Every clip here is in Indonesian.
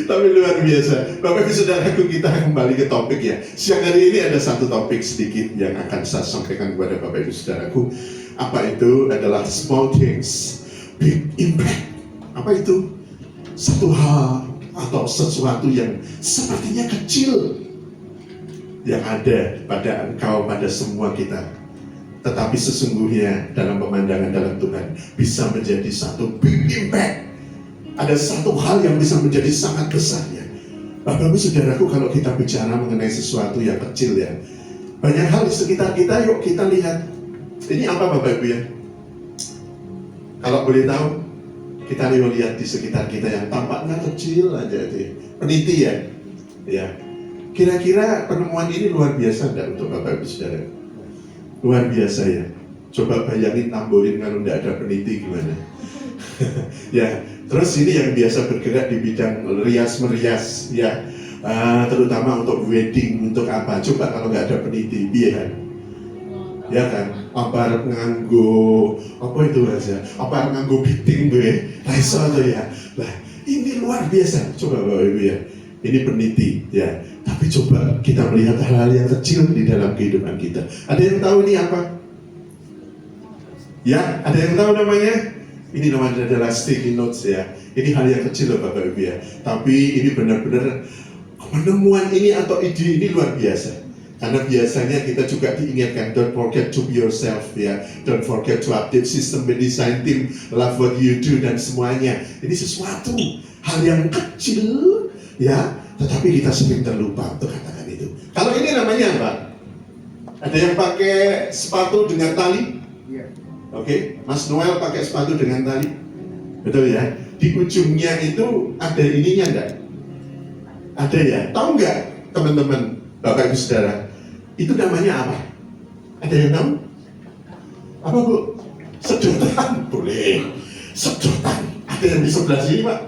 Tapi luar biasa. Bapak Ibu Saudaraku, kita kembali ke topik ya. Siang hari ini ada satu topik sedikit yang akan saya sampaikan kepada Bapak Ibu Saudaraku. Apa itu? Adalah small things, big impact. Apa itu? Satu hal atau sesuatu yang sepertinya kecil yang ada pada engkau, pada semua kita, tetapi sesungguhnya dalam pemandangan dalam Tuhan bisa menjadi satu big impact. Ada satu hal yang bisa menjadi sangat besar ya. Bapak Ibu Saudaraku, kalau kita bicara mengenai sesuatu yang kecil ya, banyak hal di sekitar kita. Yuk kita lihat, ini apa Bapak Ibu ya? Kalau boleh tahu, kita lihat di sekitar kita yang tampaknya kecil aja itu ya. Peniti ya, ya. Kira-kira penemuan ini luar biasa enggak untuk Bapak Ibu Saudara? Luar biasa ya. Coba bayangin tamborin kalau enggak ada peniti gimana? Ya, terus ini yang biasa bergerak di bidang rias-merias ya, terutama untuk wedding, untuk apa? Coba kalau nggak ada peniti, biar ya kan? Apa nganggo apa itu aja? Apa nganggo biting gue? Raiso tuh ya. Lah, ini luar biasa. Coba Bapak Ibu ya, ini peniti ya. Tapi coba kita melihat hal-hal yang kecil di dalam kehidupan kita. Ada yang tahu ini apa? Ya, ada yang tahu namanya? Ini namanya adalah sticky notes ya. Ini hal yang kecil loh Bapak Ibu ya. Tapi ini benar-benar penemuan ini atau ide ini luar biasa. Karena biasanya kita juga diingatkan, don't forget to be yourself ya. Don't forget to update system, design team, love what you do dan semuanya. Ini sesuatu hal yang kecil ya. Tetapi kita sering terlupa untuk katakan itu. Kalau ini namanya apa? Ada yang pakai sepatu dengan tali? Oke, Mas Noel pakai sepatu dengan tali, betul ya? Di ujungnya itu ada ininya enggak? Ada ya? Tahu nggak teman-teman, Bapak Ibu Saudara? Itu namanya apa? Ada yang tahu? Apa Bu? Sedotan, boleh. Sedotan. Ada yang di sebelah sini Pak?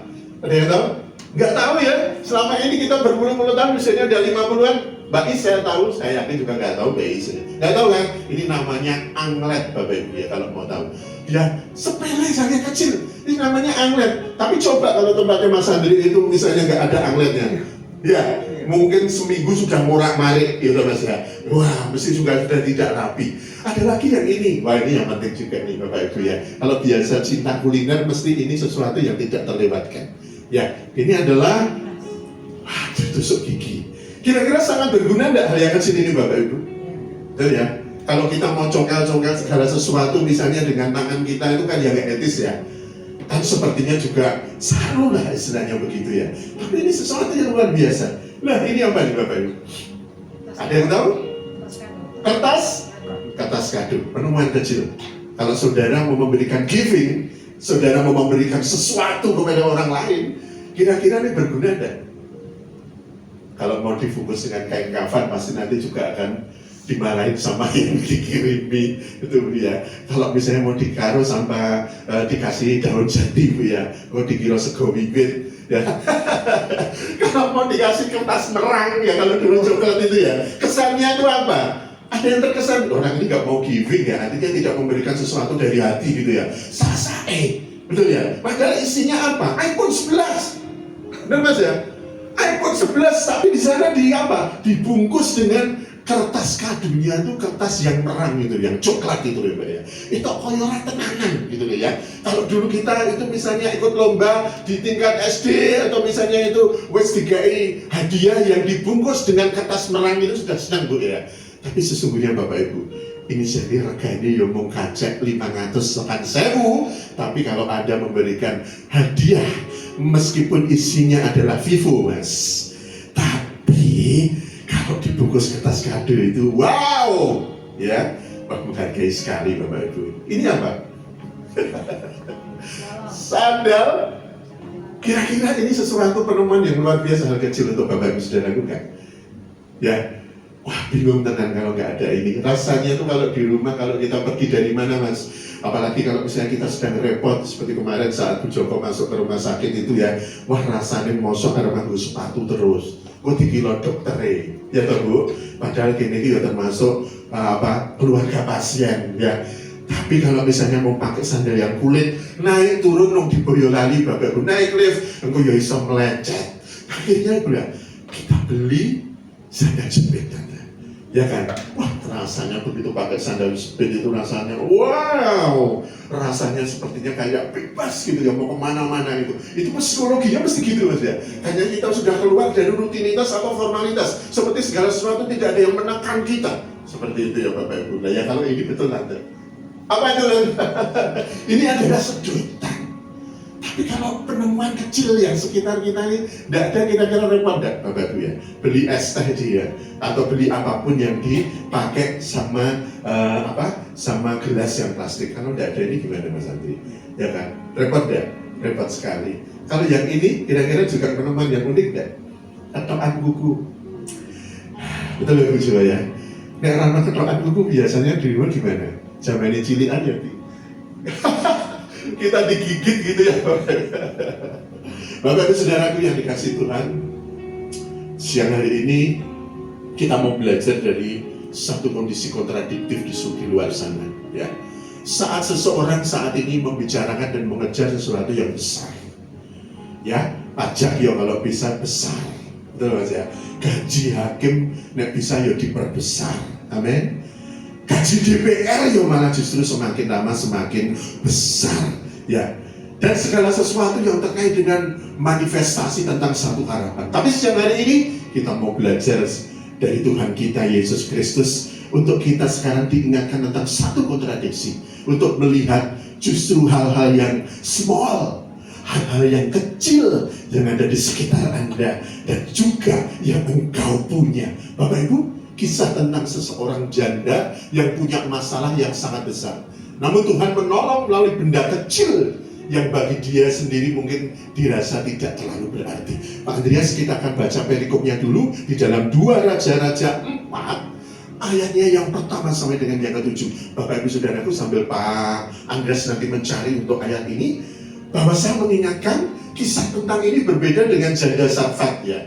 Ada yang tahu? Nggak tahu ya? Selama ini kita berpuluh-puluh tahun, misalnya udah 50-an. Mbak Is saya tahu, saya yakin juga nggak tahu Mbak Is. Nggak tahu kan? Ini namanya anglet Bapak Ibu ya, kalau mau tahu. Ya sepele saja kecil, ini namanya anglet. Tapi coba kalau tempatnya Mas Andri itu misalnya nggak ada angletnya, ya mungkin seminggu sudah morak-marik gitu Mas ya. Wah, mesti sudah tidak rapi. Ada lagi yang ini, wah ini yang penting juga nih Bapak Ibu ya. Kalau biasa cinta kuliner, mesti ini sesuatu yang tidak terlewatkan. Ya, ini adalah tusuk gigi. Kira-kira sangat berguna enggak hal yang kecil ini Bapak Ibu? Betul ya? Kalau kita mau congkel-congkel segala sesuatu misalnya dengan tangan kita itu kan ya nggak etis ya. Kan sepertinya juga saru lah istilahnya begitu ya. Tapi ini sesuatu yang luar biasa. Nah ini apa nih Bapak Ibu? Ada yang tahu? Kertas kado, penemuan kecil. Kalau saudara mau memberikan giving, saudara mau memberikan sesuatu kepada orang lain, kira-kira ini berguna enggak? Kalau mau dibungkus dengan kain kafan pasti nanti juga akan dimarahin sama yang dikirimi itu Bu ya. Kalau misalnya mau dikaro sama dikasih daun jati Bu ya, mau dikira sego bibit ya. Kalau mau dikasih kertas merang ya, kalau dulu coklat itu ya, kesannya itu apa? Ada yang terkesan orang ini nggak mau giving ya, artinya tidak memberikan sesuatu dari hati gitu ya. Sasae, betul ya. Padahal isinya apa? iPhone 11, benar Mas ya? iPhone 11, tapi di sana di apa? Dibungkus dengan kertas kadonya itu kertas yang merang gitu, yang coklat gitu ya Pak ya. Itu koyoran tenangan gitu ya. Kalau dulu kita itu misalnya ikut lomba di tingkat SD atau misalnya itu wes dikai hadiah yang dibungkus dengan kertas merang itu sudah senang Bu ya. Tapi sesungguhnya Bapak Ibu, ini jadi regane yo mung kacek 500 sekan 1000, tapi kalau Anda memberikan hadiah meskipun isinya adalah Vivo Mas, tapi kalau dibungkus kertas kado itu wow ya, menghargai sekali Bapak Ibu. Ini apa? Sandal. Kira-kira ini sesuatu penemuan yang luar biasa, hal kecil untuk Bapak Ibu Saudaraku kan? Ya. Wah bingung tenang kalau nggak ada ini. Rasanya tuh kalau di rumah, kalau kita pergi dari mana Mas, apalagi kalau misalnya kita sedang repot seperti kemarin saat Bu Joko masuk ke rumah sakit itu ya, wah rasanya mosok karena nganggo sepatu terus. Kok dikira dokter ya toh Bu. Padahal gini ya termasuk keluarga pasien ya. Tapi kalau misalnya mau pakai sandal yang kulit, naik turun nong di Boyolali Bapak Ibu, naik lift, engko ya iso melecet. Akhirnya kita beli sandal jepit, ya kan? Wah, rasanya begitu pakai sandal jepit itu rasanya, wow, rasanya sepertinya kayak bebas gitu ya, mau kemana-mana itu. Itu psikologinya mesti gitu Mas ya. Hanya kita sudah keluar dari rutinitas atau formalitas, seperti segala sesuatu tidak ada yang menekan kita. Seperti itu ya Bapak Ibu. Nah ya kalau ini betul Tante. Apa itu? Ini adalah sedotan. Tapi kalau penemuan kecil yang sekitar kita ini tidak ada, kira-kira repot enggak Bapak Ibu ya? Beli es teh dia atau beli apapun yang dipakai sama sama gelas yang plastik. Kalau tidak ada ini gimana Mas Andri? Ya kan? Repot enggak? Repot sekali. Kalau yang ini kira-kira juga penemuan yang unik enggak? Ketokan kuku. Betul ya Bu Jawa ya? Nek rana ketokan kuku biasanya di luar gimana? Zamannya cilian ya Bi? Kita digigit gitu ya Bapak Ibu Saudaraku yang dikasih Tuhan, siang hari ini kita mau belajar dari satu kondisi kontradiktif di luar sana ya. Saat seseorang saat ini membicarakan dan mengejar sesuatu yang besar ya, pajak ya kalau bisa besar, betul Mas ya. Gaji hakim nek bisa ya diperbesar, amin. Gaji DPR ya malah justru semakin lama semakin besar ya, dan segala sesuatu yang terkait dengan manifestasi tentang satu harapan. Tapi siang hari ini kita mau belajar dari Tuhan kita Yesus Kristus untuk kita sekarang diingatkan tentang satu kontradiksi, untuk melihat justru hal-hal yang small, hal-hal yang kecil yang ada di sekitar Anda dan juga yang engkau punya. Bapak Ibu, kisah tentang seseorang janda yang punya masalah yang sangat besar. Namun Tuhan menolong melalui benda kecil yang bagi dia sendiri mungkin dirasa tidak terlalu berarti. Pak Andreas, kita akan baca perikopnya dulu di dalam 2 Raja-Raja 4 ayatnya yang pertama sampai dengan yang ke-7. Bapak Ibu Saudaraku, sambil Pak Andreas nanti mencari untuk ayat ini, bahwa saya mengingatkan kisah tentang ini berbeda dengan janda Sarfat ya.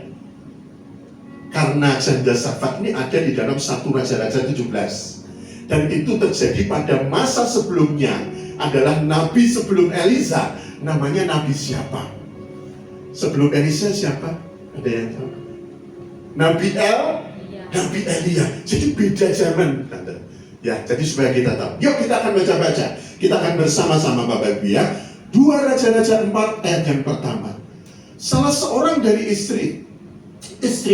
Karena janda Sarfat ini ada di dalam 1 Raja-Raja 17. Dan itu terjadi pada masa sebelumnya, adalah nabi sebelum Elisa. Namanya nabi siapa? Sebelum Elisa siapa? Ada yang tahu? Nabi Elia. Jadi beda zaman. Ya, jadi supaya kita tahu. Yuk kita akan baca-baca. Kita akan bersama-sama Bapak Ibu ya. 2 Raja-Raja 4 ayat yang pertama. Salah seorang dari istri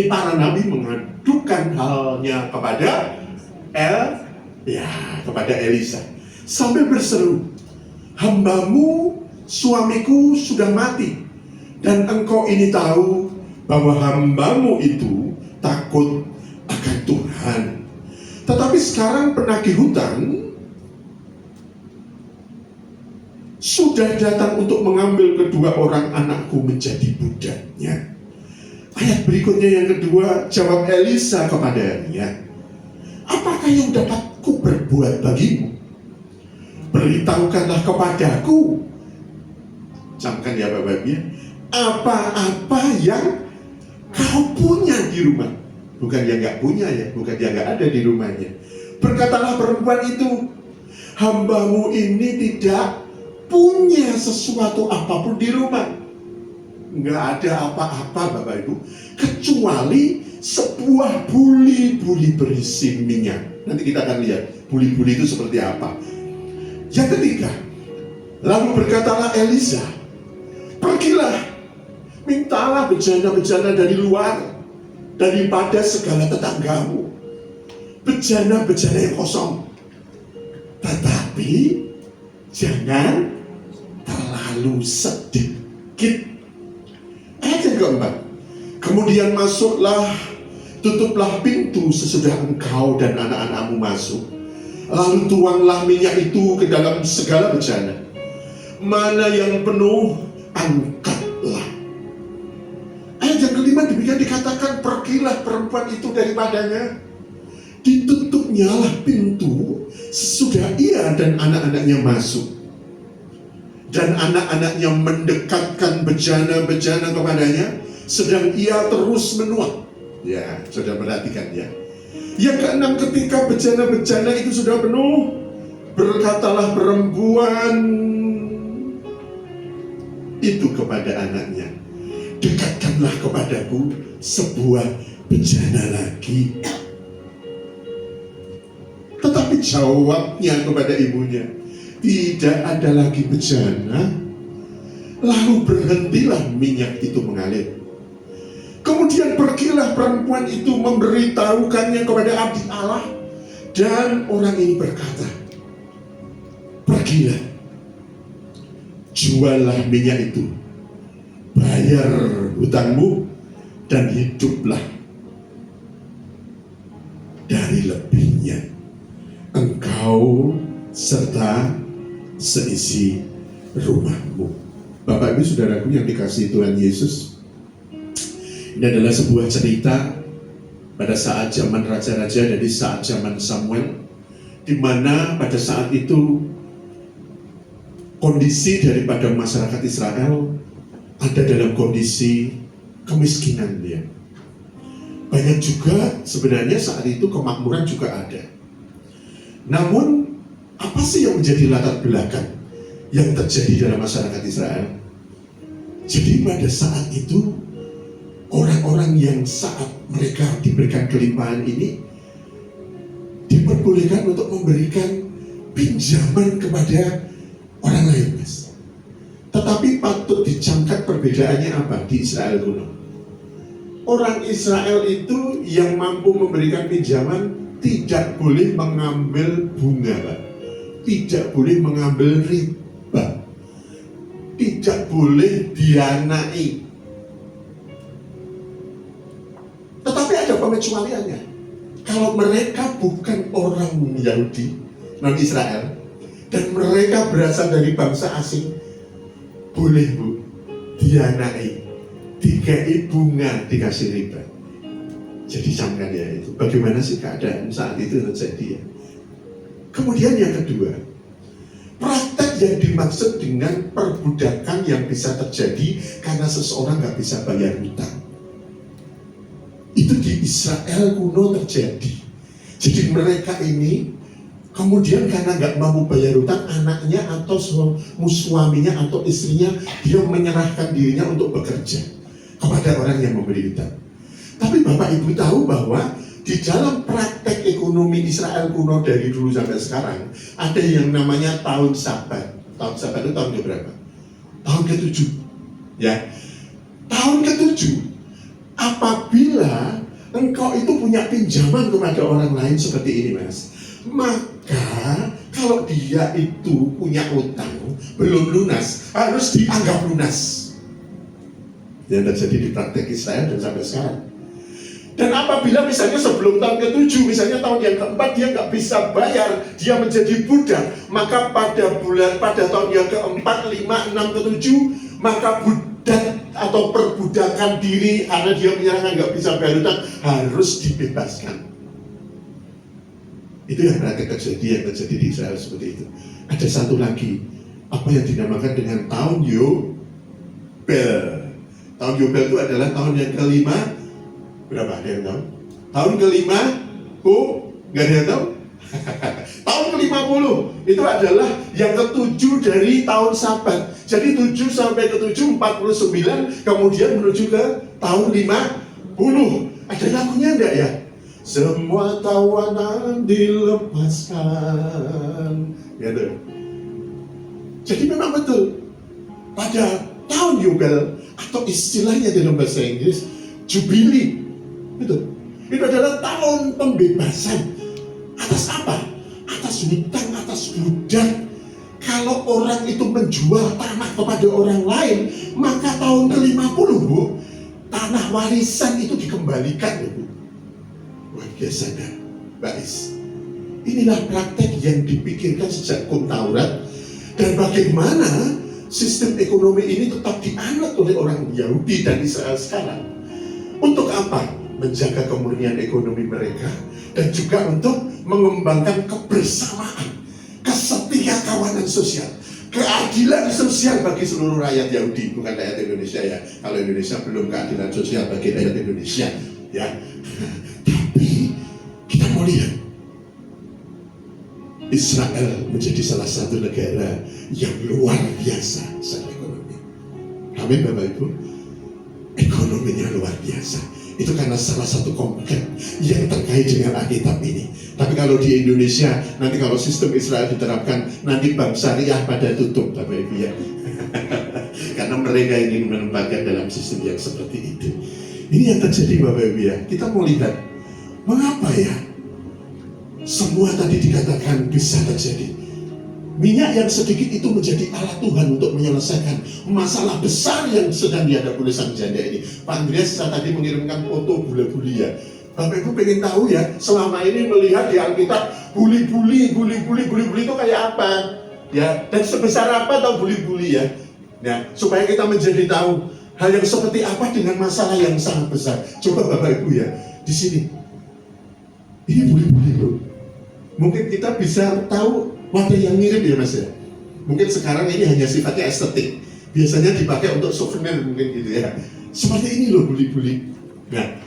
para nabi mengadukan halnya kepada kepada Elisa sambil berseru, hambamu suamiku sudah mati, dan engkau ini tahu bahwa hambamu itu takut akan Tuhan. Tetapi sekarang penagih hutang sudah datang untuk mengambil kedua orang anakku menjadi budaknya. Ayat berikutnya yang kedua, jawab Elisa kepadanya, apakah yang dapat ku berbuat bagimu? Beritahukanlah kepadaku. Camkan ya Bapak Ibu, apa-apa yang kau punya di rumah. Bukan yang gak punya ya, bukan yang gak ada di rumahnya. Berkatalah perempuan itu, hambamu ini tidak punya sesuatu apapun di rumah. Nggak ada apa-apa Bapak Ibu, kecuali sebuah buli-buli berisi minyak. Nanti kita akan lihat buli-buli itu seperti apa. Yang ketiga, lalu berkatalah Elisa, pergilah, mintalah bejana-bejana dari luar, daripada segala tetanggamu, bejana-bejana yang kosong. Tetapi jangan terlalu sedikit. Ayat yang keempat, kemudian masuklah, tutuplah pintu sesudah engkau dan anak-anakmu masuk, lalu tuanglah minyak itu ke dalam segala bejana. Mana yang penuh, angkatlah. Ayat yang kelima demikian dikatakan, pergilah perempuan itu daripadanya, ditutupnyalah pintu sesudah ia dan anak-anaknya masuk. Dan anak-anaknya mendekatkan bejana-bejana kepadanya, sedang ia terus menuang. Ya, sudah perhatikan ya. Yang keenam, ketika bejana-bejana itu sudah penuh, berkatalah perempuan itu kepada anaknya, dekatkan bukanlah kepadaku sebuah bejana lagi. Tetapi jawabnya kepada ibunya, tidak ada lagi bejana. Lalu berhentilah minyak itu mengalir. Kemudian pergilah perempuan itu memberitahukannya kepada abdi Allah. Dan orang ini berkata, pergilah, jualah minyak itu, bayar hutangmu, dan hiduplah dari lebihnya, engkau serta seisi rumahmu. Bapak Ibu Saudaraku yang dikasihi Tuhan Yesus, ini adalah sebuah cerita pada saat zaman raja-raja, dari saat zaman Samuel, di mana pada saat itu kondisi daripada masyarakat Israel ada dalam kondisi kemiskinan dia. Banyak juga sebenarnya saat itu kemakmuran juga ada. Namun apa sih yang menjadi latar belakang yang terjadi dalam masyarakat Israel? Jadi pada saat itu orang-orang yang saat mereka diberikan kelimpahan ini diperbolehkan untuk memberikan pinjaman kepada orang lain, Mas. Tetapi patut dicamkan perbedaannya apa di Israel kuno. Orang Israel itu yang mampu memberikan pinjaman tidak boleh mengambil bunga, Pak. Tidak boleh mengambil riba. Tidak boleh dianai. Tetapi ada pengecualiannya. Kalau mereka bukan orang Yahudi, non-Israel, dan mereka berasal dari bangsa asing, boleh Bu, dianai, dikai bunga, dikasih riba. Jadi camkan ya itu. Bagaimana sih keadaan saat itu terjadi ya? Kemudian yang kedua, praktek yang dimaksud dengan perbudakan yang bisa terjadi karena seseorang nggak bisa bayar hutang. Itu di Israel kuno terjadi. Jadi mereka ini kemudian karena nggak mampu bayar hutang, anaknya atau suaminya atau istrinya, dia menyerahkan dirinya untuk bekerja kepada orang yang memberi hutang. Tapi Bapak Ibu tahu bahwa di dalam praktek ekonomi Israel kuno dari dulu sampai sekarang ada yang namanya tahun Sabat. Tahun Sabat itu tahun keberapa? Tahun ke-7. Ya. Tahun ke-7. Apabila engkau itu punya pinjaman kepada orang lain seperti ini, Mas, maka kalau dia itu punya utang belum lunas, harus dianggap lunas. Yang terjadi di praktek Israel dan sampai sekarang. Dan apabila misalnya sebelum tahun ke-7, misalnya tahun yang ke-4 dia nggak bisa bayar, dia menjadi budak, maka pada tahun yang ke-4, 5, 6, ke-7, maka budak atau perbudakan diri karena dia menyerahkan nggak bisa bayar hutang harus dibebaskan. Itu yang terjadi di Israel seperti itu. Ada satu lagi, apa yang dinamakan dengan tahun Yobel. Tahun Yobel itu adalah tahun yang kelima. Berapa? Ada yang tahu? Tahun kelima, nggak ada yang tahu? Tahun ke-50 itu adalah yang ke-7 dari tahun Sabat. Jadi 7 sampai ke-7, 49, kemudian menuju ke tahun 50. Ada lagunya enggak ya? Semua tawanan dilepaskan. Gitu. Jadi memang betul pada tahun Yobel atau istilahnya dalam bahasa Inggris Jubili. Itu adalah tahun pembebasan. Atas apa? Atas hutang, atas budak. Kalau orang itu menjual tanah kepada orang lain, maka tahun ke-50, Bu, tanah warisan itu dikembalikan, Bu. Luar biasa, Mbak Is. Inilah praktek yang dipikirkan sejak hukum Taurat. Dan bagaimana sistem ekonomi ini tetap dianut oleh orang Yahudi dan Israel sekarang. Untuk apa? Menjaga kemurnian ekonomi mereka dan juga untuk mengembangkan kebersamaan, kesetiakawanan sosial, keadilan sosial bagi seluruh rakyat Yahudi, bukan rakyat Indonesia ya. Kalau Indonesia belum keadilan sosial bagi rakyat Indonesia ya. Tapi kita mau lihat Israel menjadi salah satu negara yang luar biasa secara ekonomi. Amin Bapak Ibu. Ekonomi dokumennya luar biasa. Itu karena salah satu komplek yang terkait dengan Alkitab ini. Tapi kalau di Indonesia, nanti kalau sistem Israel diterapkan, nanti bank syariah pada tutup, Bapak Ibu ya. Karena mereka ingin menempatkan dalam sistem yang seperti itu. Ini yang terjadi Bapak Ibu ya. Kita mau lihat, mengapa ya semua tadi dikatakan bisa terjadi. Minyak yang sedikit itu menjadi alat Tuhan untuk menyelesaikan masalah besar yang sedang dihadapi oleh sang janda ini. Pak Andreas tadi mengirimkan foto bule-buli ya. Bapak Ibu pengen tahu ya, selama ini melihat di Alkitab buli-buli itu kayak apa? Ya, dan sebesar apa tahu buli-buli ya? Ya, supaya kita menjadi tahu hal yang seperti apa dengan masalah yang sangat besar. Coba Bapak Ibu ya, di sini. Ini buli-buli loh. Mungkin kita bisa tahu wadah yang mirip ya Mas ya. Mungkin sekarang ini hanya sifatnya estetik. Biasanya dipakai untuk souvenir mungkin gitu ya. Seperti ini loh buli-buli. Nah,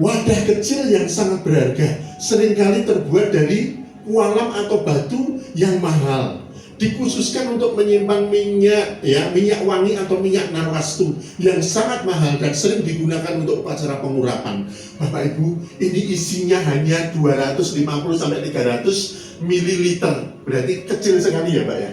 wadah kecil yang sangat berharga seringkali terbuat dari kualam atau batu yang mahal. Dikhususkan untuk menyimpan minyak ya, minyak wangi atau minyak narwastu yang sangat mahal dan sering digunakan untuk upacara pengurapan. Bapak Ibu, ini isinya hanya 250 sampai 300 mililiter. Berarti kecil sekali ya Pak ya.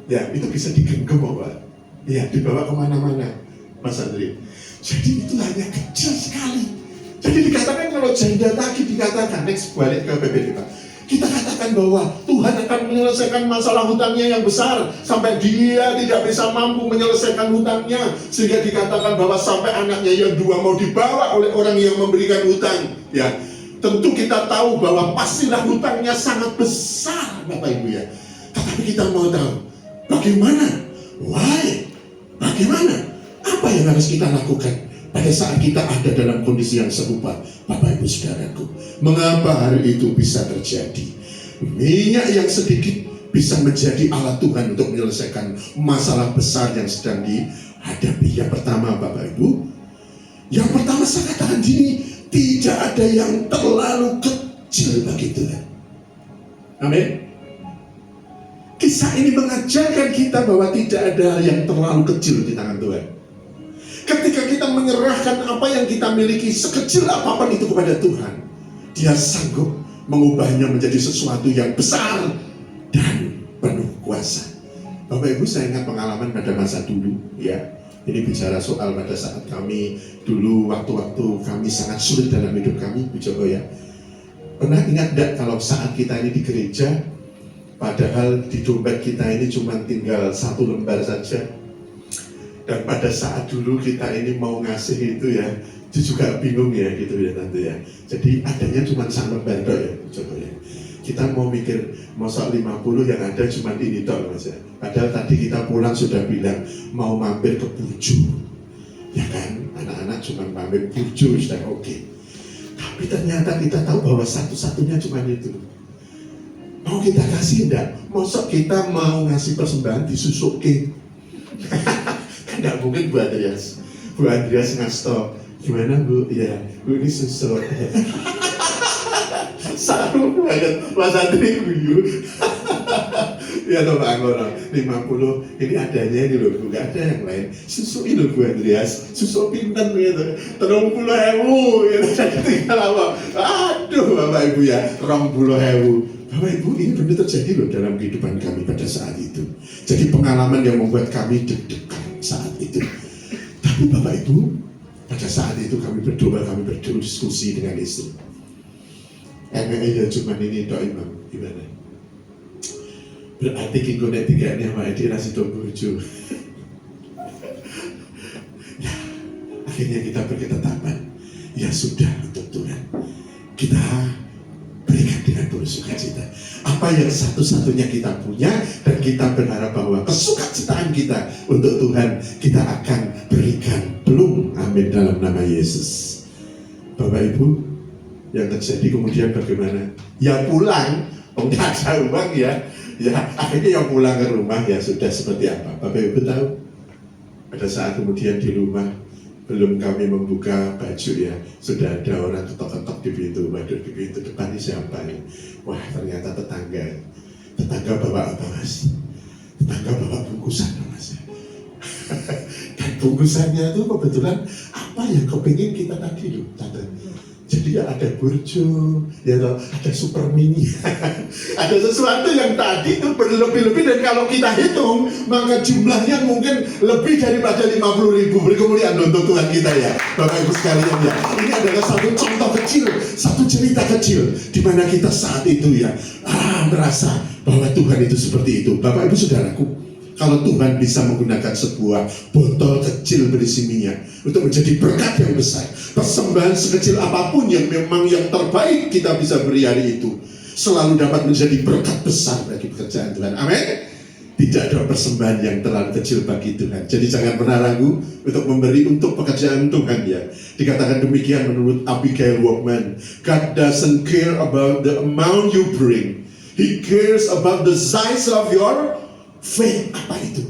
Ya, itu bisa digenggam Pak. Ya, dibawa kemana-mana Mas Andri. Jadi itu hanya kecil sekali. Jadi dikatakan kalau janda tadi dikatakan, next balik ke PPD Pak. Kita katakan bahwa Tuhan akan menyelesaikan masalah hutangnya yang besar sampai dia tidak bisa mampu menyelesaikan hutangnya, sehingga dikatakan bahwa sampai anaknya yang dua mau dibawa oleh orang yang memberikan hutang. Ya, tentu kita tahu bahwa pastilah hutangnya sangat besar, Bapak Ibu ya. Tetapi kita mau tahu bagaimana, bagaimana, apa yang harus kita lakukan pada saat kita ada dalam kondisi yang serupa, Bapak Ibu Saudaraku. Mengapa hari itu bisa terjadi? Minyak yang sedikit bisa menjadi alat Tuhan untuk menyelesaikan masalah besar yang sedang dihadapi. Yang pertama Bapak Ibu, yang pertama saya katakan gini, tidak ada yang terlalu kecil bagi Tuhan. Amin. Kisah ini mengajarkan kita bahwa tidak ada yang terlalu kecil di tangan Tuhan. Ketika kita menyerahkan apa yang kita miliki sekecil apapun itu kepada Tuhan, Dia sanggup mengubahnya menjadi sesuatu yang besar dan penuh kuasa. Bapak Ibu, saya ingat pengalaman pada masa dulu ya. Ini bicara soal pada saat kami dulu, waktu-waktu kami sangat sulit dalam hidup kami, Bu Joko ya. Pernah ingat enggak kalau saat kita ini di gereja, padahal di dompet kita ini cuma tinggal 1 lembar saja. Dan pada saat dulu kita ini mau ngasih itu ya, itu juga bingung ya gitu ya nanti ya. Jadi adanya cuma 1 lembar ya, Joko ya. Kita mau mikir, masa 50 yang ada cuma ini toh Mas ya. Padahal tadi kita pulang sudah bilang mau mampir ke Burjo. Ya kan, anak-anak cuma mampir Burjo sudah oke. Tapi ternyata kita tahu bahwa satu-satunya cuma itu. Mau kita kasih enggak? Masa kita mau ngasih persembahan disusukin? Enggak mungkin Bu Andreas. Bu Andreas ngasih gimana Bu? Ya, Bu ini susu. Saru banget Mas Andri guyu. Ya toh Pak Anggono, 50 ini adanya ini loh, nggak ada yang lain. Susu ini Bu Andreas, susu pinten gitu, 30.000 gitu. Jadi tinggal apa? Aduh Bapak Ibu ya, 30.000. Bapak Ibu, ini benar terjadi loh dalam kehidupan kami pada saat itu. Jadi pengalaman yang membuat kami deg-degan saat itu. Tapi Bapak Ibu, pada saat itu kami berdoa, kami berdiskusi dengan istri. Ya cuma ini doa Imam, gimana? Berarti kita nek tiga ini sama Edi nasi Burjo. Ya, akhirnya kita berketetapan. Ya sudah untuk Tuhan, kita berikan dengan penuh sukacita. Apa yang satu-satunya kita punya, dan kita berharap bahwa kesukacitaan kita untuk Tuhan kita akan berikan penuh. Amin dalam nama Yesus. Bapak Ibu, yang terjadi kemudian bagaimana? Ya pulang, nggak ada uang ya. Ya akhirnya yang pulang ke rumah ya sudah seperti apa. Bapak Ibu tahu, pada saat kemudian di rumah belum kami membuka baju ya, sudah ada orang ketok-ketok di pintu. Waduh, di pintu depan ini siapa ya? Wah ternyata tetangga bawa apa Mas? Tetangga bawa bungkusan Mas. Dan bungkusannya itu kebetulan apa yang kepingin kita tadi loh, tante. Jadi ya ada burjo, ya ada super mini, ada sesuatu yang tadi itu berlebih-lebih, dan kalau kita hitung maka jumlahnya mungkin lebih daripada 50.000. Beri kemuliaan untuk Tuhan kita ya, Bapak Ibu sekalian ya. Ini adalah satu contoh kecil, satu cerita kecil di mana kita saat itu ya merasa bahwa Tuhan itu seperti itu. Bapak Ibu saudaraku, kalau Tuhan bisa menggunakan sebuah botol kecil berisi minyak untuk menjadi berkat yang besar, persembahan sekecil apapun yang memang yang terbaik kita bisa beri hari itu selalu dapat menjadi berkat besar bagi pekerjaan Tuhan. Amin. Tidak ada persembahan yang terlalu kecil bagi Tuhan. Jadi jangan pernah ragu untuk memberi untuk pekerjaan Tuhan ya. Dikatakan demikian menurut Abigail Workman, God doesn't care about the amount you bring, He cares about the size of your faith. Apa itu?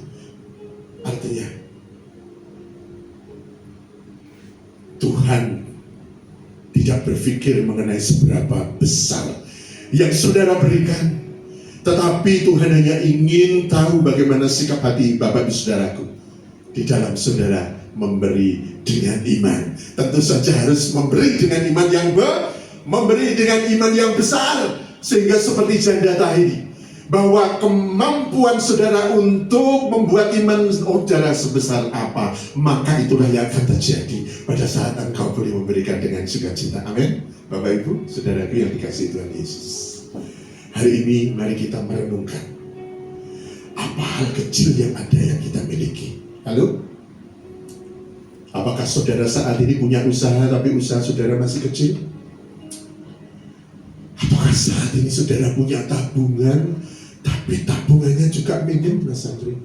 Artinya Tuhan tidak berpikir mengenai seberapa besar yang saudara berikan, tetapi Tuhan hanya ingin tahu bagaimana sikap hati Bapak Ibu saudaraku di dalam saudara memberi dengan iman. Tentu saja harus memberi dengan iman yang besar, sehingga seperti janda tadi, bahwa kemampuan saudara untuk membuat iman saudara sebesar apa, maka itulah yang akan terjadi pada saat engkau boleh memberikan dengan sukacita. Amin. Bapak Ibu saudaraku yang dikasihi Tuhan Yesus, hari ini mari kita merenungkan apa hal kecil yang ada yang kita miliki. Halo, apakah saudara saat ini punya usaha tapi usaha saudara masih kecil? Apakah saat ini saudara punya tabungan tapi tabungannya juga minim, Mas Andri?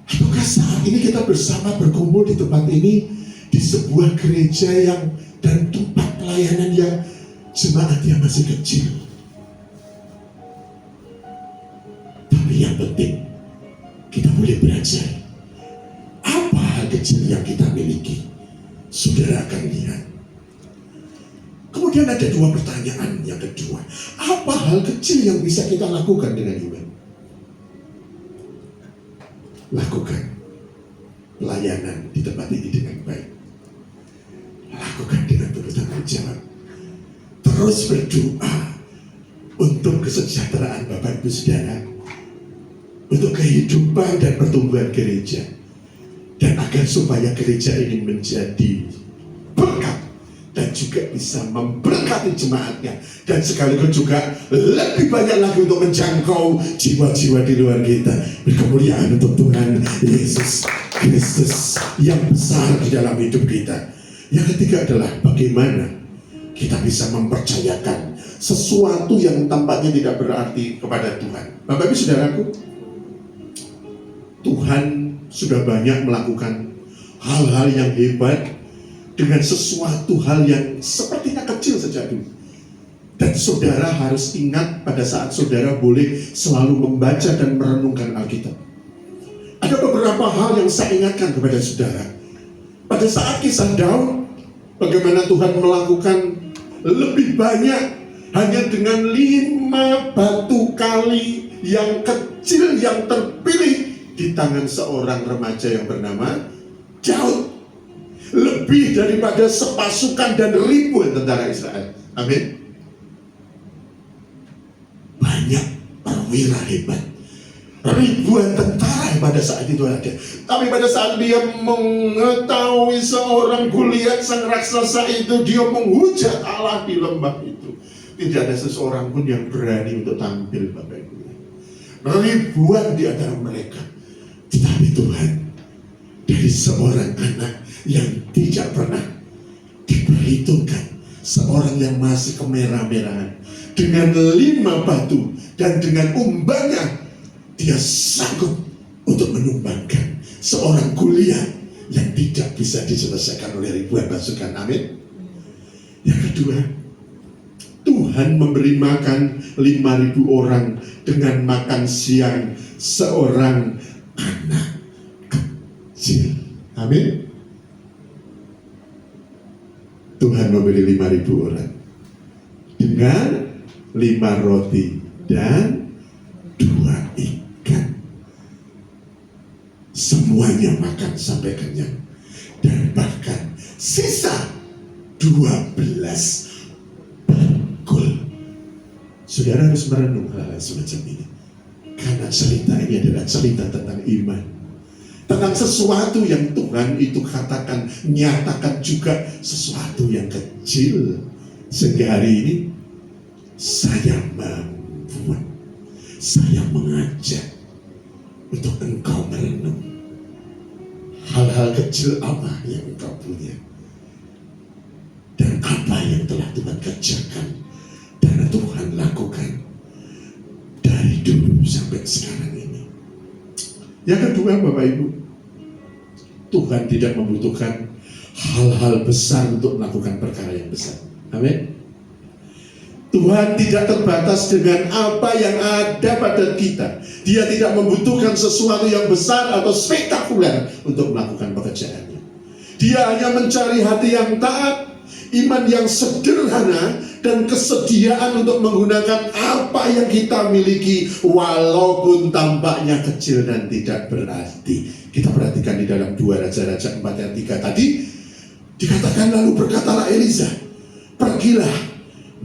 Apakah saat ini kita bersama berkumpul di tempat ini, di sebuah gereja yang dan tempat pelayanan yang jemaatnya masih kecil, tapi yang penting kita boleh belajar apa hal kecil yang kita miliki. Saudara akan lihat. Kemudian ada dua pertanyaan yang kedua. Apa hal kecil yang bisa kita lakukan dengan iman? Lakukan pelayanan di tempat ini dengan baik. Lakukan dengan bertanggung jawab. Terus berdoa untuk kesejahteraan Bapak Ibu Saudara, untuk kehidupan dan pertumbuhan gereja, dan agar supaya gereja ini menjadi berkat dan juga bisa memberkati jemaatnya, dan sekaligus juga lebih banyak lagi untuk menjangkau jiwa-jiwa di luar kita. Berkemuliaan untuk Tuhan Yesus Kristus yang besar di dalam hidup kita. Yang ketiga adalah bagaimana kita bisa mempercayakan sesuatu yang tampaknya tidak berarti kepada Tuhan. Bapak Ibu saudaraku, Tuhan sudah banyak melakukan hal-hal yang hebat dengan sesuatu hal yang sepertinya kecil saja dulu. Dan saudara harus ingat pada saat saudara boleh selalu membaca dan merenungkan Alkitab. Ada beberapa hal yang saya ingatkan kepada saudara. Pada saat kisah Daud, bagaimana Tuhan melakukan lebih banyak hanya dengan 5 batu kali yang kecil yang terpilih di tangan seorang remaja yang bernama Daud. Lebih daripada sepasukan dan ribuan tentara Israel. Amin. Banyak perwira hebat, ribuan tentara pada saat itu ada. Tapi pada saat dia mengetahui seorang Goliat sang raksasa itu, dia menghujat Allah di lembah itu. Tidak ada seseorang pun yang berani untuk tampil, Bapak Ibu. Ribuan di antara mereka. Tetapi Tuhan, dari seorang anak yang tidak pernah diperhitungkan, seorang yang masih kemerah-merahan, dengan 5 batu dan dengan umbannya, dia sanggup untuk menumbangkan seorang Goliat yang tidak bisa diselesaikan oleh ribuan pasukan. Amin. Yang kedua, Tuhan memberi makan 5.000 orang dengan makan siang seorang anak kecil. Amin. Tuhan memberi 5.000 orang dengan 5 roti dan 2 ikan. Semuanya makan sampai kenyang. 12 bakul. Saudara harus merenung hal-hal semacam ini. Karena cerita ini adalah cerita tentang iman. Tentang sesuatu yang Tuhan itu katakan, nyatakan juga sesuatu yang kecil. Sehingga hari ini saya membuat, saya mengajak untuk engkau merenung. Hal-hal kecil apa yang engkau punya? Dan apa yang telah Tuhan kerjakan dan Tuhan lakukan dari dulu sampai sekarang ini. Yang kedua, Bapak Ibu, Tuhan tidak membutuhkan hal-hal besar untuk melakukan perkara yang besar. Amin. Tuhan tidak terbatas dengan apa yang ada pada kita. Dia tidak membutuhkan sesuatu yang besar atau spektakuler untuk melakukan pekerjaannya. Dia hanya mencari hati yang taat, iman yang sederhana, dan kesediaan untuk menggunakan apa yang kita miliki walaupun tampaknya kecil dan tidak berarti. Kita perhatikan di dalam 2 Raja-Raja 4 ayat 3 tadi, dikatakan lalu berkatalah Elisa, pergilah,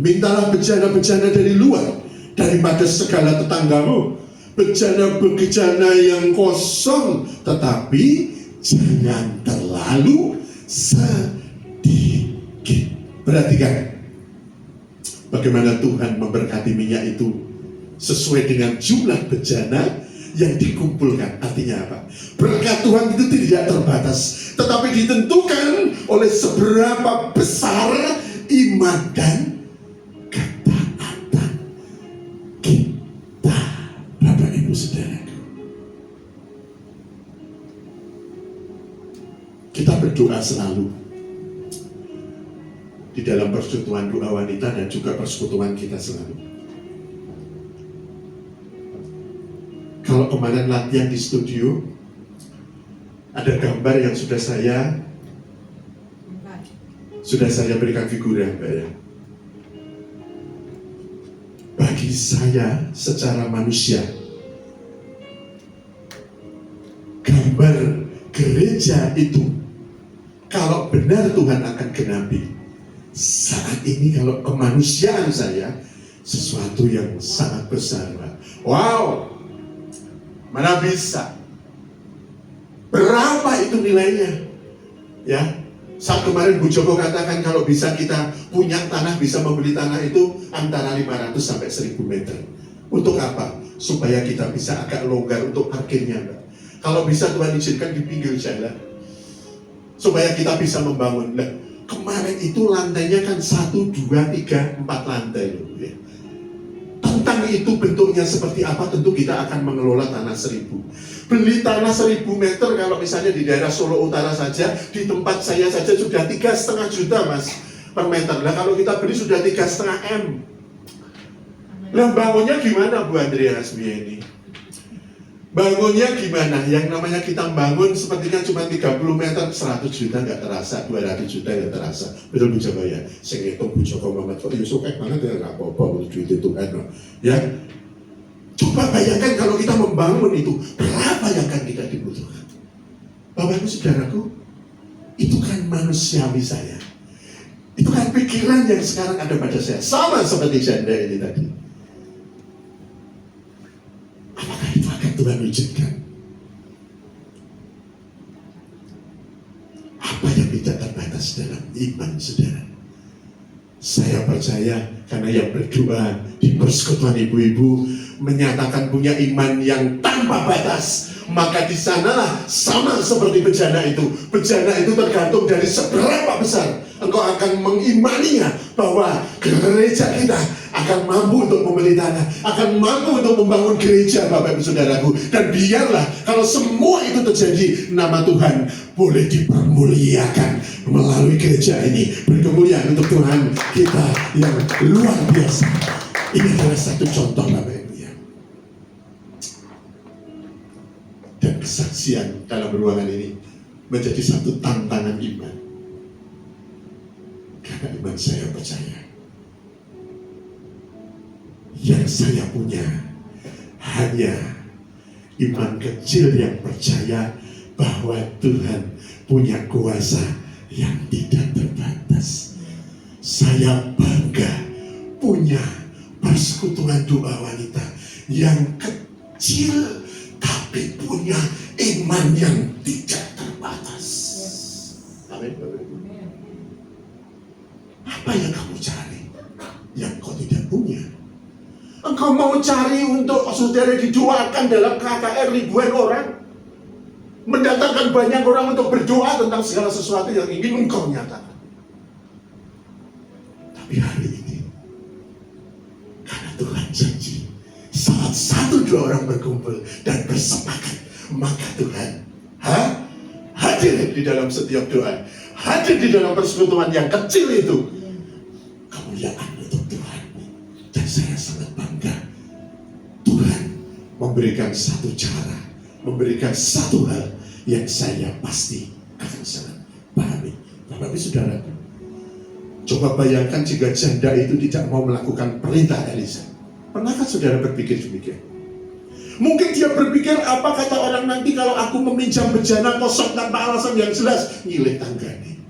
mintalah bejana-bejana dari luar, daripada segala tetanggamu, bejana-bejana yang kosong, tetapi jangan terlalu sedikit. Perhatikan bagaimana Tuhan memberkati minyak itu sesuai dengan jumlah bejana yang dikumpulkan. Artinya apa? Berkat Tuhan itu tidak terbatas, tetapi ditentukan oleh seberapa besar iman dan ketaatan kita, Bapak Ibu Saudaraku. Kita berdoa selalu di dalam persekutuan doa wanita dan juga persekutuan kita selalu. Kalau kemarin latihan di studio, ada gambar yang sudah saya berikan figura, Mbak ya. Bagi saya secara manusia, gambar gereja itu kalau benar Tuhan akan genapi, saat ini kalau kemanusiaan saya sesuatu yang sangat besar, Pak. Wow, mana bisa? Berapa itu nilainya? Ya, saat kemarin Bu Joko katakan kalau bisa kita punya tanah, bisa membeli tanah itu antara 500 sampai 1000 meter. Untuk apa? Supaya kita bisa agak longgar untuk parkirnya, Mbak. Kalau bisa Tuhan izinkan di pinggir jalan, supaya kita bisa membangun. Nah, kemarin itu lantainya kan 1, 2, 3, 4 lantai loh, ya. Tentang itu bentuknya seperti apa, tentu kita akan mengelola tanah 1000. Beli tanah 1000 meter kalau misalnya di daerah Solo Utara saja, di tempat saya saja sudah 3,5 juta Mas per meter. Nah kalau kita beli sudah 3,5 M. Nah bangunnya gimana Bu Andrea Hasbiya ini? Bangunnya gimana? Yang namanya kita bangun seperti kan cuma 30 meter, 100 juta nggak terasa, 200 juta nggak terasa. Betul Bu Joko ya? Saya ngitung Bu Joko Muhammad, kok Yusuf banget ya, nggak apa-apa, duit itu kan. Ya, coba bayangkan kalau kita membangun itu, berapa yang akan kita dibutuhkan? Bapak Ibu Saudaraku, itu kan manusiawi saya. Itu kan pikiran yang sekarang ada pada saya. Sama seperti janda ini tadi. Apakah itu akan Tuhan wujudkan? Apa yang tidak terbatas dalam iman saudara? Saya percaya karena yang berdoa di persekutuan ibu-ibu menyatakan punya iman yang tanpa batas, maka di sanalah sama seperti bejana itu. Bejana itu tergantung dari seberapa besar engkau akan mengimaninya bahwa gereja kita akan mampu untuk membeli tanah, akan mampu untuk membangun gereja, Bapak Ibu Saudaraku. Dan biarlah kalau semua itu terjadi, nama Tuhan boleh dipermuliakan melalui gereja ini. Berkemuliaan untuk Tuhan kita yang luar biasa. Ini adalah satu contoh, Bapak Ibu ya. Dan kesaksian dalam ruangan ini menjadi satu tantangan iman. Karena iman saya percaya yang saya punya hanya iman kecil yang percaya bahwa Tuhan punya kuasa yang tidak terbatas. Saya bangga punya persekutuan doa wanita yang kecil tapi punya iman yang tidak terbatas. Amin. Apa yang kamu cari yang kau tidak punya? Engkau mau cari untuk saudara didoakan dalam KKR ribuan orang, mendatangkan banyak orang untuk berdoa tentang segala sesuatu yang ingin engkau nyatakan. Tapi hari ini, karena Tuhan janji, saat 1-2 orang berkumpul dan bersepakat, maka Tuhan hadir di dalam setiap doa, hadir di dalam persekutuan yang kecil itu. Kemuliaan untuk Tuhan. Dan saya sangat bangga, Tuhan memberikan satu cara, memberikan satu hal yang saya pasti akan sangat pahami. Bapak Ibu Saudara, coba bayangkan jika janda itu tidak mau melakukan perintah Elisa. Pernahkah saudara berpikir demikian? Mungkin dia berpikir, apa kata orang nanti kalau aku meminjam bejana kosong tanpa alasan yang jelas, nyilih tanggane.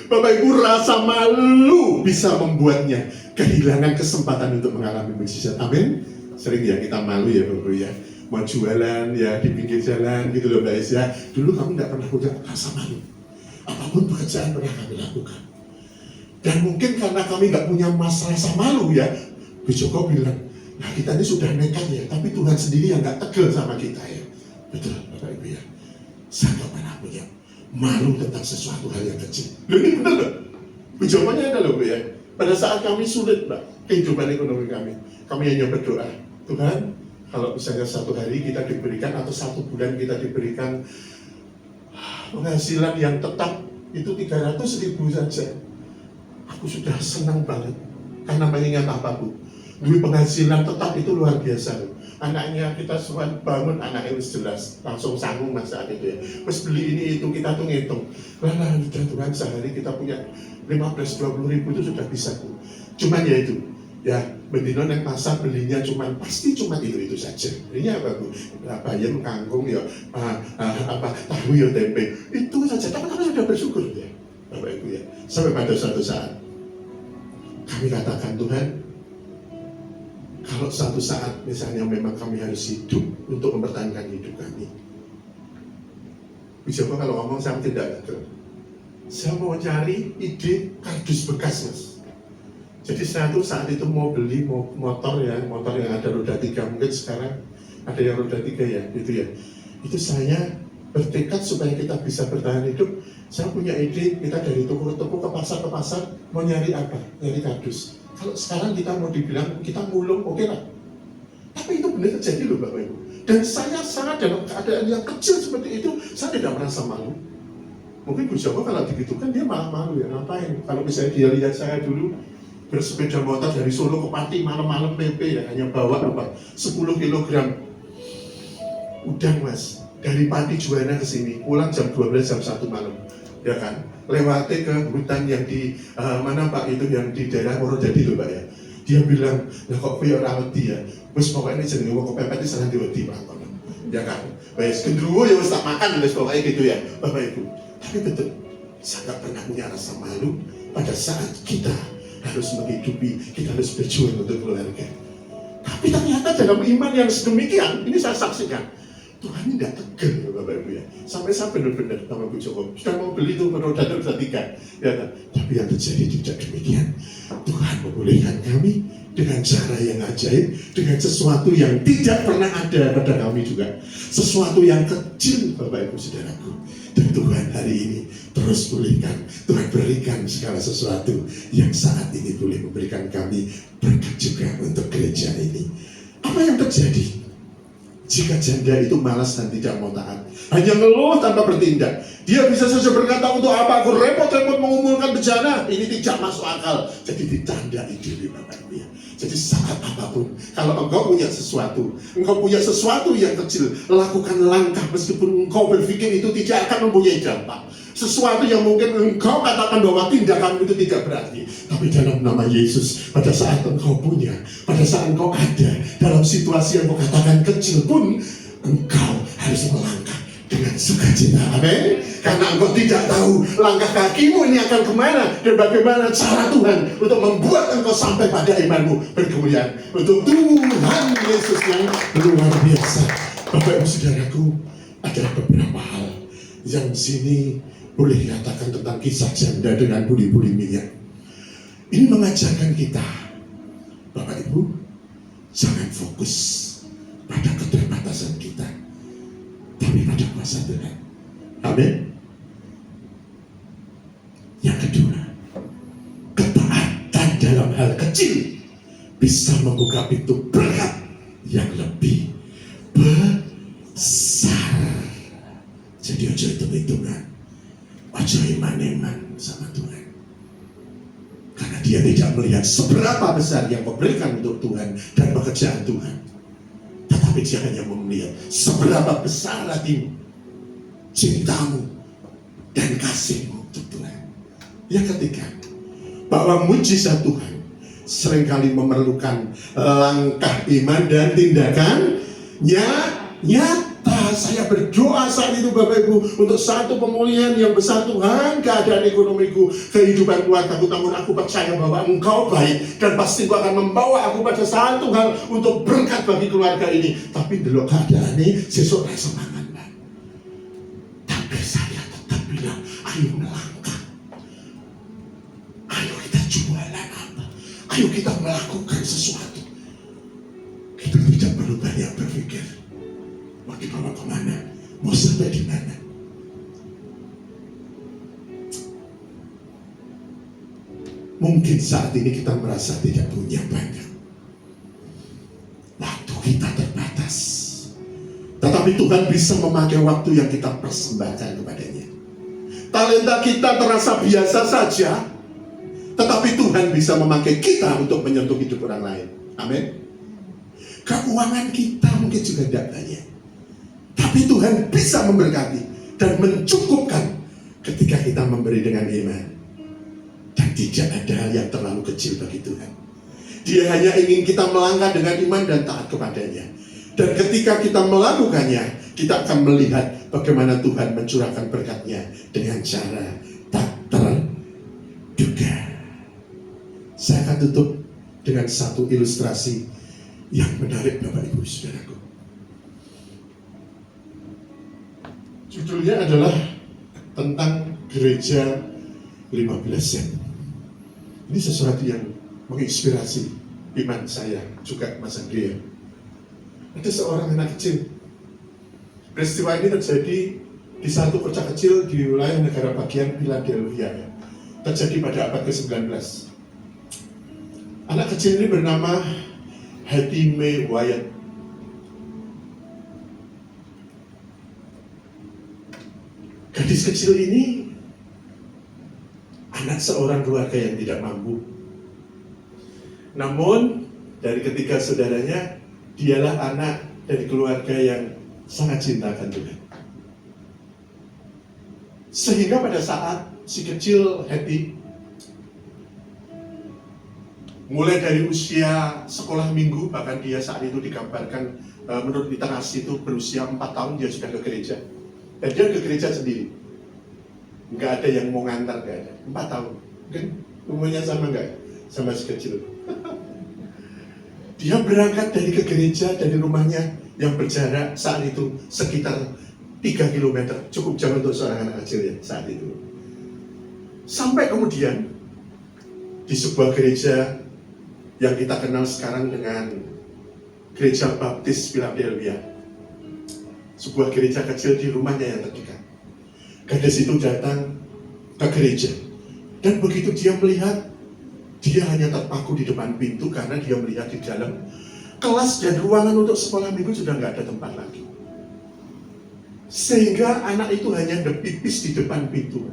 Bapak Ibu, rasa malu bisa membuatnya kehilangan kesempatan untuk mengalami mukjizat. Amin. Sering ya kita malu ya Bapak Ibu ya, mau jualan ya di pinggir jalan gitu loh guys ya. Dulu kamu nggak pernah punya rasa malu, apapun pekerjaan pernah kami lakukan. Dan mungkin karena kami nggak punya rasa malu ya, Bu Joko bilang, nah kita ini sudah nekat ya, tapi Tuhan sendiri yang nggak tegel sama kita ya. Betul Bapak Ibu ya, saya nggak pernah punya malu tentang sesuatu hal yang kecil. Loh ini benar loh, Bu jawabannya ada loh Bu ya. Pada saat kami sulit Pak, kehidupan ekonomi kami hanya berdoa, Tuhan kalau misalnya 1 hari kita diberikan atau 1 bulan kita diberikan penghasilan yang tetap itu 300.000 saja, aku sudah senang banget. Karena mengingat apa Bu? Duit penghasilan tetap itu luar biasa loh. Anaknya kita semua bangun, anaknya harus jelas, langsung sanggup mas saat itu ya. Terus beli ini itu kita tuh ngitung. Lah Tuhan sehari kita punya 15-20 ribu itu sudah bisa Bu. Cuman ya itu, ya bendino yang pasar belinya pasti cuma itu saja. Belinya apa Bu? Bayam, kangkung ya, tahu ya, tempe. Itu saja. Tapi kami sudah bersyukur ya, Bapak Ibu ya. Sampai pada suatu saat kami katakan, Tuhan, kalau suatu saat misalnya memang kami harus hidup untuk mempertahankan hidup kami, bisa kalau ngomong saya tidak ada. Saya mau cari ide kardus bekas mas. Jadi saya tuh saat itu mau beli motor yang ada roda 3, mungkin sekarang ada yang roda 3 ya, gitu ya. Itu saya bertekad supaya kita bisa bertahan hidup. Saya punya ide, kita dari toko-toko ke pasar mau nyari apa? Nyari kardus. Kalau sekarang kita mau dibilang kita mulung, oke lah. Tapi itu benar terjadi loh Bapak Ibu. Dan saya sangat dalam keadaan yang kecil seperti itu, saya tidak merasa malu. Mungkin Bu Joko kalau digitukan dia malah malu ya, ngapain? Kalau misalnya dia lihat saya dulu bersepeda motor dari Solo ke Pati malam-malam PP ya, hanya bawa 10 kilogram udang mas. Dari Pati Juwana ke sini, pulang jam 12 jam 1 malam. Ya kan, lewati ke hutan yang di mana Pak itu yang di daerah Purwodadi loh Pak ya. Dia bilang, lah kok kowe ora wedi ya. Wis pokoknya jenenge wong kepepet iki serang diwedi Pak. Ya kan. Wis gendruwo ya wis tak makan wis pokoknya gitu ya, Bapak Ibu. Tapi betul, saya nggak pernah punya rasa malu pada saat kita harus menghidupi, kita harus berjuang untuk keluarga. Tapi ternyata dalam iman yang sedemikian, ini saya saksikan, Tuhan tidak tegel Bapak Ibu ya. Sampai saya benar-benar sama Bu Joko sudah mau beli itu roda 3 ya kan? Tapi yang terjadi tidak demikian. Tuhan membolehkan kami dengan cara yang ajaib, dengan sesuatu yang tidak pernah ada pada kami juga, sesuatu yang kecil Bapak Ibu Saudaraku. Dan Tuhan hari ini terus pulihkan, Tuhan berikan segala sesuatu yang saat ini boleh memberikan kami berkat juga untuk gereja ini. Apa yang terjadi jika janda itu malas dan tidak mau taat, hanya ngeluh tanpa bertindak? Dia bisa saja berkata, untuk apa aku repot-repot mengumpulkan bejana, ini tidak masuk akal. Jadi ditandai diri Bapak Ibu ya. Jadi saat apapun, kalau engkau punya sesuatu yang kecil, lakukan langkah meskipun engkau berpikir itu tidak akan mempunyai dampak. Sesuatu yang mungkin engkau katakan bahwa tindakan itu tidak berarti, tapi dalam nama Yesus, pada saat engkau punya, pada saat engkau ada dalam situasi yang engkau katakan kecil pun, engkau harus melangkah dengan sukacita. Amin. Karena engkau tidak tahu langkah kakimu ini akan kemana dan bagaimana cara Tuhan untuk membuat engkau sampai pada imanmu berkemuliaan. Untuk Tuhan Yesus yang luar biasa. Bapak Ibu Saudaraku, ada beberapa hal yang sini boleh dikatakan tentang kisah janda dengan buli-buli minyak. Ini mengajarkan kita, Bapak Ibu, jangan fokus pada keterbatasan kita, tapi pada kuasa Tuhan. Amin. Yang kedua, ketaatan dalam hal kecil bisa membuka pintu berkat yang lebih besar. Jadi ojo hitung-hitungan, ojo iman-iman sama Tuhan. Karena dia tidak melihat seberapa besar yang kau berikan untuk Tuhan dan pekerjaan Tuhan. Tetapi dia hanya melihat seberapa besar hatimu, cintamu, dan kasihmu untuk Tuhan. Yang ketiga, bahwa mujizat Tuhan seringkali memerlukan langkah iman dan tindakan nyata. Saya berdoa saat itu Bapak Ibu untuk satu pemulihan yang besar Tuhan, keadaan ekonomiku, kehidupan keluargaku. Namun aku percaya bahwa Engkau baik dan pasti Engkau akan membawa aku pada satu hal untuk berkat bagi keluarga ini. Tapi dulu keadaan ini sesuk semangat. Tapi saya tetap bilang, ayo melangkah. Ayo kita jualan apa? Ayo kita melakukan sesuatu. Kita tidak perlu banyak berpikir. Mau dibawa kemana? Mau sampai di mana? Mungkin saat ini kita merasa tidak punya banyak. Waktu kita terbatas. Tetapi Tuhan bisa memakai waktu yang kita persembahkan kepadanya. Talenta kita terasa biasa saja, tetapi Tuhan bisa memakai kita untuk menyentuh hidup orang lain. Amin. Keuangan kita mungkin juga tidak banyak, tapi Tuhan bisa memberkati dan mencukupkan ketika kita memberi dengan iman. Dan tidak ada hal yang terlalu kecil bagi Tuhan. Dia hanya ingin kita melangkah dengan iman dan taat kepadanya. Dan ketika kita melakukannya, kita akan melihat bagaimana Tuhan mencurahkan berkatnya dengan cara tak terduga. Saya akan tutup dengan satu ilustrasi yang menarik Bapak Ibu Saudaraku. Judulnya adalah tentang gereja 15 sen. Ini sesuatu yang menginspirasi iman saya, juga Mas Andrea. Ada seorang anak kecil. Peristiwa ini terjadi di satu kota kecil di wilayah negara bagian Philadelphia. Terjadi pada abad ke-19. Anak kecil ini bernama Hattie Mae Wyatt. Gadis kecil ini anak seorang keluarga yang tidak mampu. Namun dari ketiga saudaranya, dialah anak dari keluarga yang sangat cinta akan Tuhan. Sehingga pada saat si kecil Hattie mulai dari usia sekolah minggu, bahkan dia saat itu digambarkan menurut literasi itu berusia 4 tahun dia sudah ke gereja. Dan dia ke gereja sendiri. Nggak ada yang mau ngantar, nggak ada. 4 tahun. Mungkin umurnya sama nggak? Sama si kecil. Dia berangkat dari ke gereja dari rumahnya yang berjarak saat itu sekitar 3 km. Cukup jauh untuk seorang anak kecil ya saat itu. Sampai kemudian di sebuah gereja yang kita kenal sekarang dengan Gereja Baptis Philadelphia. Sebuah gereja kecil di rumahnya yang terdekat. Gadis itu datang ke gereja. Dan begitu dia melihat, dia hanya terpaku di depan pintu karena dia melihat di dalam kelas dan ruangan untuk sekolah minggu sudah nggak ada tempat lagi. Sehingga anak itu hanya pipis di depan pintu.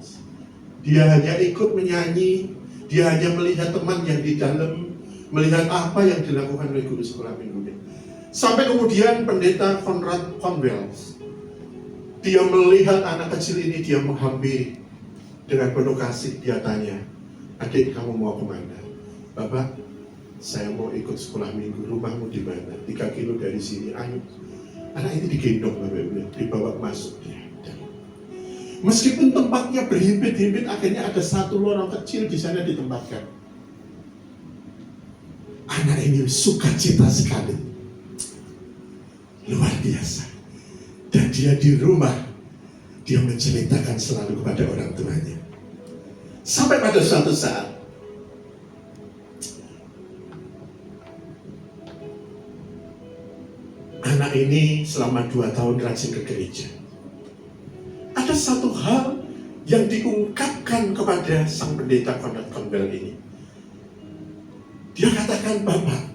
Dia hanya ikut menyanyi, dia hanya melihat teman yang di dalam, melihat apa yang dilakukan oleh guru sekolah minggunya. Sampai kemudian pendeta Conrad Conwell, dia melihat anak kecil ini, dia menghampiri dengan penuh kasih. Dia tanya, adik kamu mau kemana? Bapak, saya mau ikut sekolah minggu, rumahmu di mana? 3 kilo dari sini, ayo. Anak ini digendong Bapak Ibu, dibawa masuk dia. Meskipun tempatnya berhimpit-himpit, akhirnya ada satu lorong kecil di sana ditempatkan. Anak ini sukacita sekali, luar biasa. Dan dia di rumah, dia menceritakan selalu kepada orang tuanya. Sampai pada suatu saat, anak ini selama 2 tahun rajin ke gereja. Ada satu hal yang diungkapkan kepada sang pendeta Konrad Campbell ini. Dia katakan, Bapak,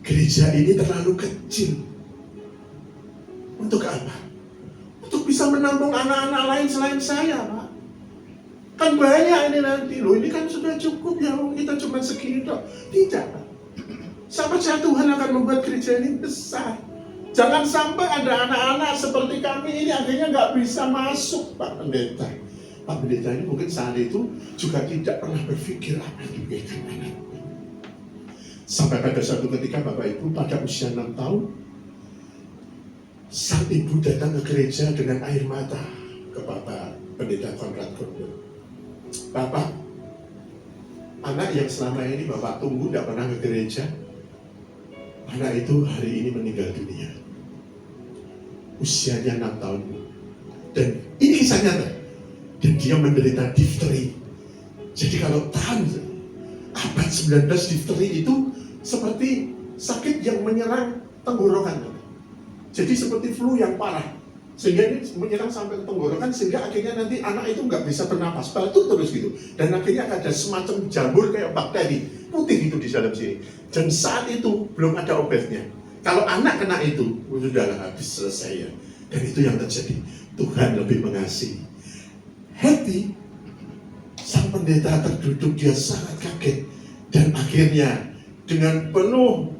gereja ini terlalu kecil. Untuk apa? Untuk bisa menampung anak-anak lain selain saya, Pak. Kan banyak ini nanti, loh ini kan sudah cukup ya, kita cuma segini dok. Tidak, Pak. Sampai Tuhan akan membuat gereja ini besar. Jangan sampai ada anak-anak seperti kami ini akhirnya nggak bisa masuk, Pak Pendeta. Pak Pendeta ini mungkin saat itu juga tidak pernah berpikir apa yang diberikan anak. Sampai pada suatu ketika Bapak Ibu pada usia 6 tahun, sang ibu datang ke gereja dengan air mata ke Bapak Pendeta Konrad Campbell. Bapak, anak yang selama ini Bapak tunggu tidak pernah ke gereja, anak itu hari ini meninggal dunia. Usianya 6 tahun. Dan ini kisah nyata. Dan dia menderita difteri. Jadi kalau tahun abad 19, difteri itu seperti sakit yang menyerang tenggorokan. Jadi seperti flu yang parah. Sehingga ini menyerang sampai ke tenggorokan, sehingga akhirnya nanti anak itu nggak bisa bernapas, batuk terus gitu. Dan akhirnya ada semacam jamur kayak bakteri putih itu di dalam sini. Dan saat itu belum ada obatnya. Kalau anak kena itu, sudah habis selesai ya. Dan itu yang terjadi. Tuhan lebih mengasihi. Hattie, sang pendeta terduduk, dia sangat kaget. Dan akhirnya dengan penuh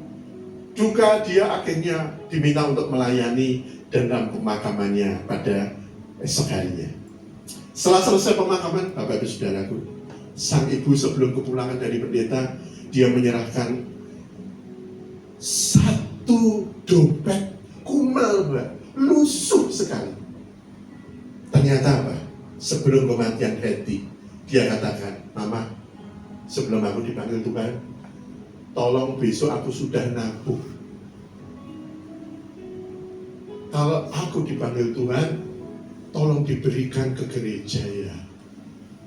duka dia akhirnya diminta untuk melayani dalam pemakamannya pada esok harinya. Setelah selesai pemakaman, Bapak Ibu Saudaraku, sang ibu sebelum kepulangan dari pendeta, dia menyerahkan satu dompet kumel, Mbak, lusuh sekali. Ternyata apa? Sebelum kematian Hattie, dia katakan, Mama, sebelum aku dipanggil Tuhan, tolong besok aku sudah nabung. Kalau aku dipanggil Tuhan, tolong diberikan ke gereja ya.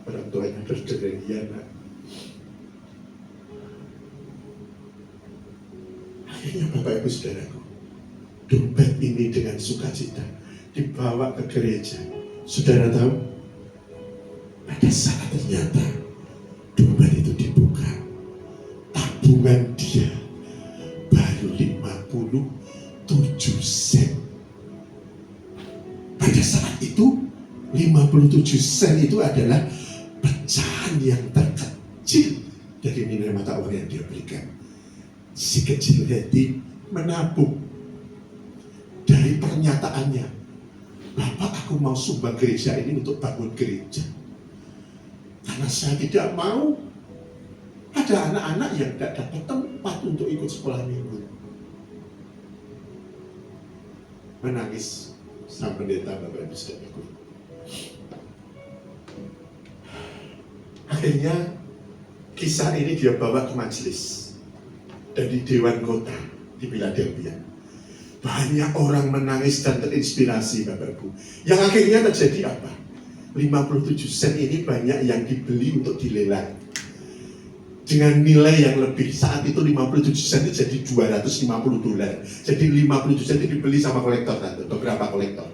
Orang tuanya berderai, ya nak. Akhirnya Bapak Ibu Saudaraku, dompet ini dengan sukacita dibawa ke gereja. Saudara tahu, pada saat ternyata dompet itu dibuka, tabungan dia baru 57 sen. Pada saat itu 57 sen itu adalah pecahan yang terkecil dari nilai mata uang yang dia berikan. Si kecil Hattie menabung. Dari pernyataannya, Bapak, aku mau sumbang gereja ini untuk bangun gereja. Karena saya tidak mau ada anak-anak yang tidak dapat tempat untuk ikut sekolah minggu. Menangis sang pendeta, Bapak Ibu Saudaraku. Akhirnya kisah ini dia bawa ke majelis dan di Dewan Kota di Philadelphia. Banyak orang menangis dan terinspirasi, Bapak Ibu. Yang akhirnya terjadi apa? 57 sen ini banyak yang dibeli untuk dilelang dengan nilai yang lebih. Saat itu 57 sen itu jadi $250. Jadi 57 sen itu dibeli sama kolektor, beberapa kolektor.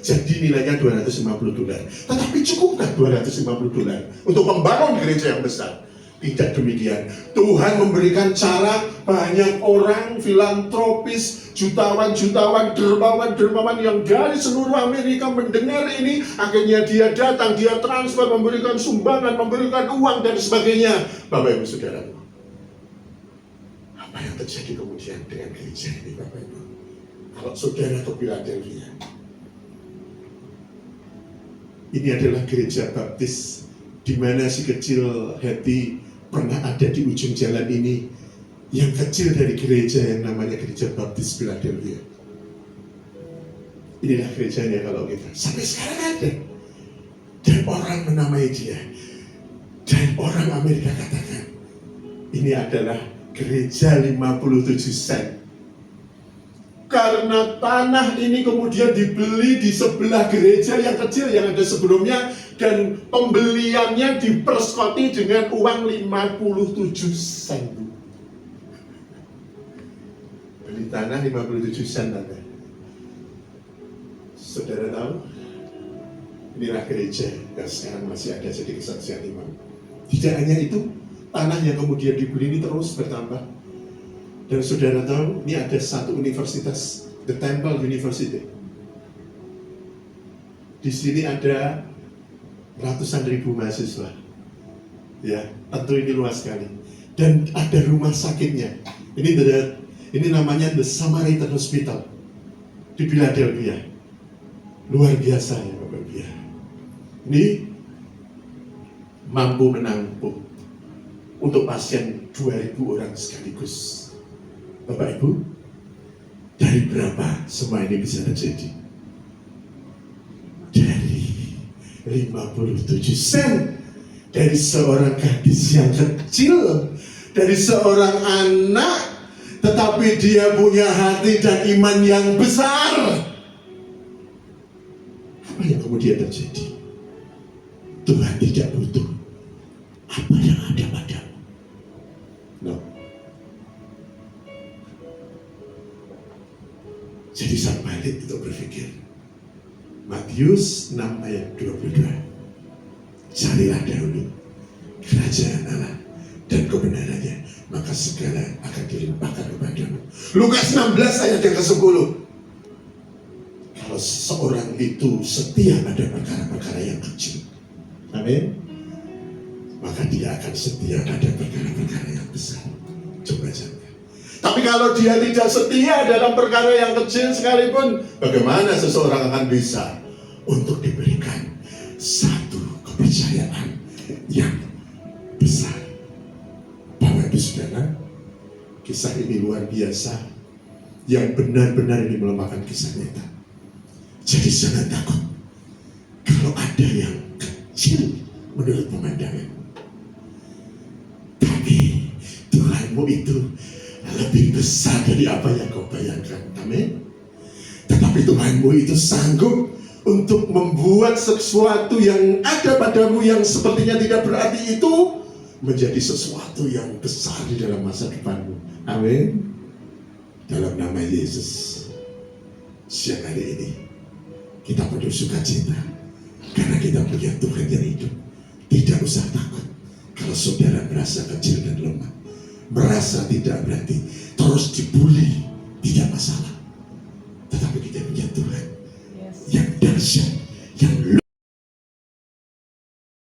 Jadi nilainya $250. Tetapi cukupkah $250 untuk membangun gereja yang besar? Tidak demikian. Tuhan memberikan cara, banyak orang filantropis, jutawan-jutawan, dermawan-dermawan yang dari seluruh Amerika mendengar ini. Akhirnya dia datang, dia transfer, memberikan sumbangan, memberikan uang dan sebagainya. Bapak Ibu Saudara, apa yang terjadi kemudian dengan gereja ini, Bapak Ibu? Kalau saudara ke Philadelphia, ini adalah gereja baptis di mana si kecil Hattie pernah ada di ujung jalan ini, yang kecil dari gereja yang namanya Gereja Baptis Philadelphia. Inilah gerejanya kalau kita sampai sekarang ada. Dan orang menamai dia. Dan orang Amerika katakan, ini adalah gereja 57 sen. Karena tanah ini kemudian dibeli di sebelah gereja yang kecil yang ada sebelumnya, dan pembeliannya diperskoti dengan uang 57 sen. Beli tanah 57 sen, tanda. Saudara tahu? Inilah gereja yang sekarang masih ada jadi kesaksian imam. Tidak hanya itu, tanah yang kemudian dibeli ini terus bertambah. Dan saudara tahu, ini ada satu universitas, The Temple University. Di sini ada ratusan ribu mahasiswa. Ya, tentu ini luas sekali. Dan ada rumah sakitnya. Ini namanya The Samaritan Hospital di Philadelphia. Luar biasa ya Bapak Ibu. Ini mampu menampung untuk pasien 2.000 orang sekaligus. Bapak Ibu, dari berapa semua ini bisa terjadi? Dari 57 sen. Dari seorang gadis yang kecil, dari seorang anak, tetapi dia punya hati dan iman yang besar. Apa yang kemudian terjadi? Tuhan tidak butuh apa yang ada padamu. No. Jadi sang balik itu berpikir, Matius 6 ayat 22. Carilah dahulu kerajaan Allah dan kebenarannya, maka segala akan dilimpahkan kepadamu. Lukas 16 ayat yang ke-10. Kalau seorang itu setia pada perkara-perkara yang kecil, amin, maka dia akan setia pada perkara-perkara yang besar. Coba jangan. Tapi kalau dia tidak setia dalam perkara yang kecil sekalipun, bagaimana seseorang akan bisa untuk diberikan satu kepercayaan yang besar? Bapak Ibu Saudara, kisah ini luar biasa, yang benar-benar ini melemahkan kisah nyata. Jadi jangan takut kalau ada yang kecil menurut pemandangan, tapi Tuhanmu itu lebih besar dari apa yang kau bayangkan. Amin. Tetapi Tuhanmu itu sanggup untuk membuat sesuatu yang ada padamu yang sepertinya tidak berarti itu menjadi sesuatu yang besar di dalam masa depanmu. Amin. Dalam nama Yesus, siang hari ini kita penuh sukacita karena kita punya Tuhan yang hidup. Tidak usah takut kalau saudara merasa kecil dan lemah, merasa tidak berarti, terus dibully, tidak masalah. Tetapi kita punya Tuhan yang dahsyat,